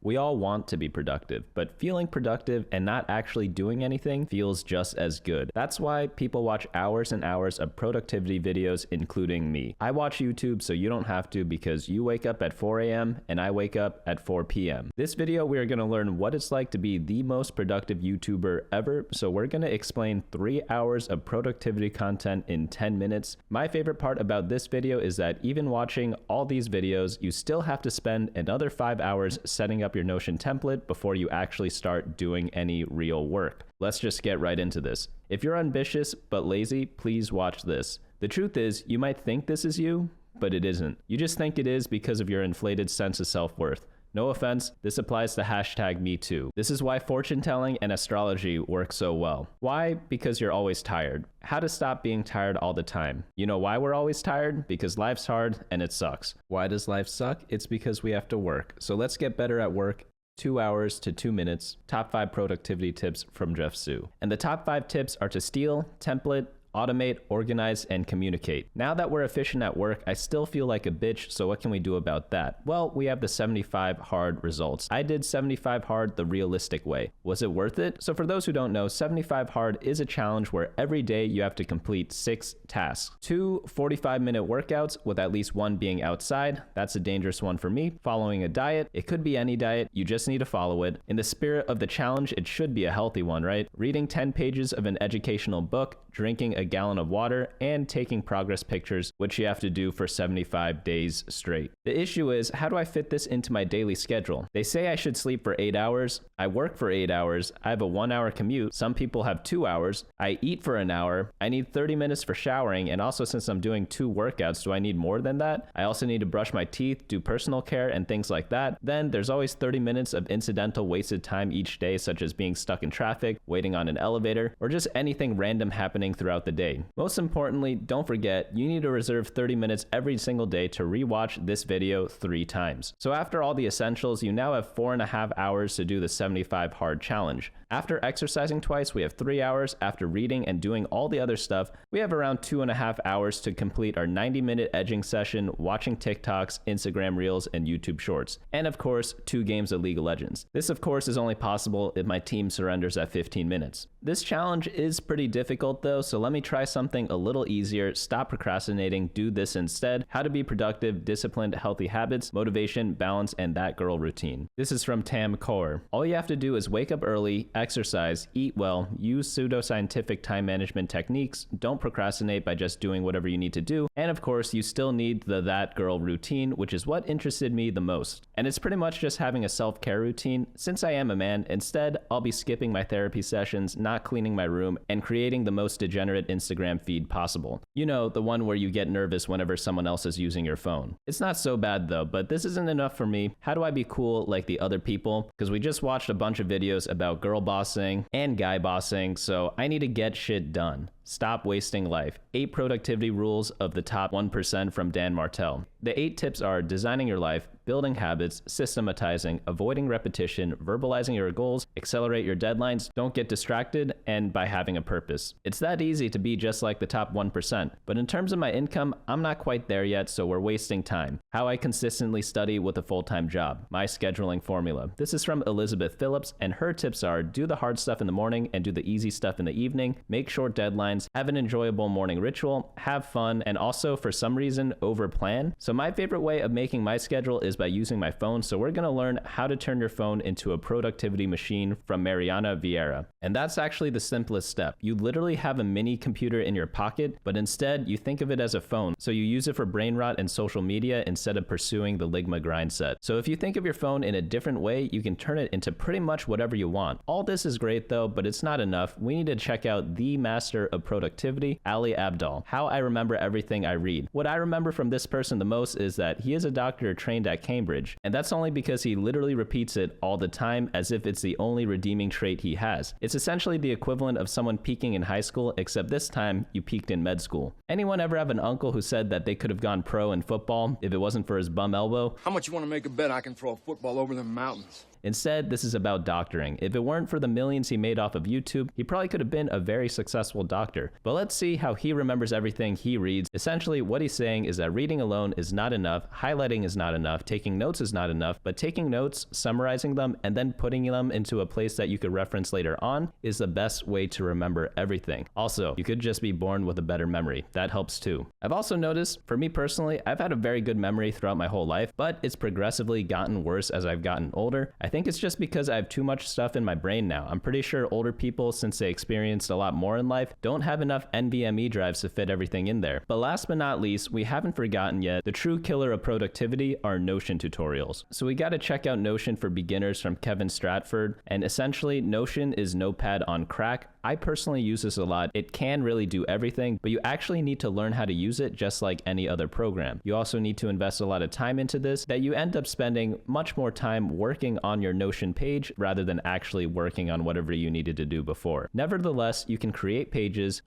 We all want to be productive, but feeling productive and not actually doing anything feels just as good. That's why people watch hours and hours of productivity videos, including me. I watch YouTube so you don't have to, because you wake up at 4 a.m. and I wake up at 4 p.m. This video, we are going to learn what it's like to be the most productive YouTuber ever. So we're going to explain 3 hours of productivity content in 10 minutes. My favorite part about this video is that even watching all these videos, you still have to spend another 5 hours setting up your Notion template before you actually start doing any real work. Let's just get right into this. If you're ambitious but lazy, please watch this. The truth is, you might think this is you, but it isn't. You just think it is because of your inflated sense of self-worth. No offense, this applies to #MeToo. This is why fortune telling and astrology work so well. Why? Because you're always tired. How to stop being tired all the time. You know why we're always tired? Because life's hard and it sucks. Why does life suck? It's because we have to work. So let's get better at work. 2 hours to 2 minutes. Top 5 productivity tips from Jeff Su. And the top 5 tips are to steal, template, automate, organize, and communicate. Now that we're efficient at work, I still feel like a bitch, so what can we do about that? Well, we have the 75 hard results. I did 75 hard the realistic way. Was it worth it? So for those who don't know, 75 hard is a challenge where every day you have to complete 6 tasks. 2 45-minute workouts with at least 1 being outside. That's a dangerous one for me. Following a diet. It could be any diet. You just need to follow it. In the spirit of the challenge, it should be a healthy one, right? Reading 10 pages of an educational book, drinking a gallon of water, and taking progress pictures, which you have to do for 75 days straight. The issue is, how do I fit this into my daily schedule? They say I should sleep for 8 hours. I work for 8 hours. I have a 1-hour commute. Some people have 2 hours. I eat for an hour. I need 30 minutes for showering. And also, since I'm doing 2 workouts, do I need more than that? I also need to brush my teeth, do personal care, and things like that. Then there's always 30 minutes of incidental wasted time each day, such as being stuck in traffic, waiting on an elevator, or just anything random happening throughout the day. Most importantly, don't forget, you need to reserve 30 minutes every single day to rewatch this video 3 times. So after all the essentials, you now have 4.5 hours to do the 75 hard challenge. After exercising twice, we have 3 hours. After reading and doing all the other stuff, we have around 2.5 hours to complete our 90-minute edging session, watching TikToks, Instagram Reels, and YouTube Shorts. And of course, 2 games of League of Legends. This of course is only possible if my team surrenders at 15 minutes. This challenge is pretty difficult though, so let me try something a little easier. Stop procrastinating, do this instead. How to be productive, disciplined, healthy habits, motivation, balance, and that girl routine. This is from Tam Kaur. All you have to do is wake up early, exercise, eat well, use pseudoscientific time management techniques, don't procrastinate by just doing whatever you need to do, and of course, you still need the that girl routine, which is what interested me the most. And it's pretty much just having a self-care routine. Since I am a man, instead, I'll be skipping my therapy sessions, not cleaning my room, and creating the most degenerate Instagram feed possible. You know, the one where you get nervous whenever someone else is using your phone. It's not so bad though, but this isn't enough for me. How do I be cool like the other people? Because we just watched a bunch of videos about girl bossing and guy bossing, so I need to get shit done. Stop wasting life. 8 productivity rules of the top 1% from Dan Martell. The 8 tips are designing your life, building habits, systematizing, avoiding repetition, verbalizing your goals, accelerate your deadlines, don't get distracted, and by having a purpose. It's that easy to be just like the top 1%, but in terms of my income, I'm not quite there yet, so we're wasting time. How I consistently study with a full-time job. My scheduling formula. This is from Elizabeth Phillips, and her tips are do the hard stuff in the morning and do the easy stuff in the evening, make short deadlines, have an enjoyable morning ritual, have fun, and also for some reason over-plan. So my favorite way of making my schedule is by using my phone, so we're going to learn how to turn your phone into a productivity machine from Mariana Vieira. And that's actually the simplest step. You literally have a mini computer in your pocket, but instead you think of it as a phone. So you use it for brain rot and social media instead of pursuing the Ligma grind set. So if you think of your phone in a different way, you can turn it into pretty much whatever you want. All this is great though, but it's not enough. We need to check out the master of productivity, Ali Abdaal. How I remember everything I read. What I remember from this person the most is that he is a doctor trained at Cambridge, and that's only because he literally repeats it all the time as if it's the only redeeming trait he has. It's essentially the equivalent of someone peaking in high school, except this time you peaked in med school. Anyone ever have an uncle who said that they could have gone pro in football if it wasn't for his bum elbow? How much you want to make a bet I can throw a football over the mountains? Instead, this is about doctoring. If it weren't for the millions he made off of YouTube, he probably could have been a very successful doctor. But let's see how he remembers everything he reads. Essentially, what he's saying is that reading alone is not enough, highlighting is not enough, taking notes is not enough, but taking notes, summarizing them, and then putting them into a place that you could reference later on is the best way to remember everything. Also, you could just be born with a better memory. That helps too. I've also noticed, for me personally, I've had a very good memory throughout my whole life, but it's progressively gotten worse as I've gotten older. I think it's just because I have too much stuff in my brain now. I'm pretty sure older people, since they experienced a lot more in life, don't have enough NVMe drives to fit everything in there. But last but not least, we haven't forgotten yet, the true killer of productivity are Notion tutorials. So we gotta check out Notion for Beginners from Kevin Stratford, and essentially Notion is Notepad on crack. I personally use this a lot. It can really do everything, but you actually need to learn how to use it just like any other program. You also need to invest a lot of time into this, that you end up spending much more time working on your Notion page rather than actually working on whatever you needed to do before. Nevertheless, you can create pages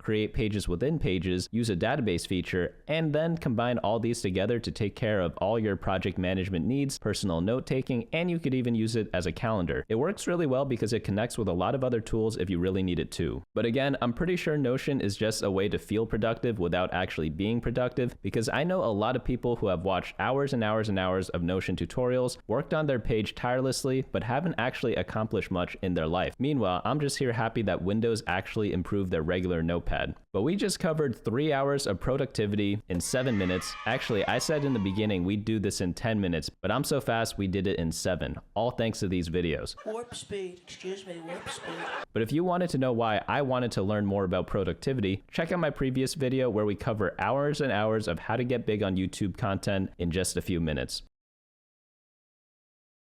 within pages, use a database feature, and then combine all these together to take care of all your project management needs, personal note-taking, and you could even use it as a calendar. It works really well because it connects with a lot of other tools if you really need it to. But again, I'm pretty sure Notion is just a way to feel productive without actually being productive, because I know a lot of people who have watched hours and hours and hours of Notion tutorials, worked on their page tirelessly, but haven't actually accomplished much in their life. Meanwhile, I'm just here happy that Windows actually improved their regular Notepad. But we just covered 3 hours of productivity in 7 minutes. Actually, I said in the beginning we'd do this in 10 minutes, but I'm so fast we did it in 7, all thanks to these videos. Warp speed, excuse me, warp speed. But if you wanted to know why I wanted to learn more about productivity, check out my previous video where we cover hours and hours of how to get big on YouTube content in just a few minutes.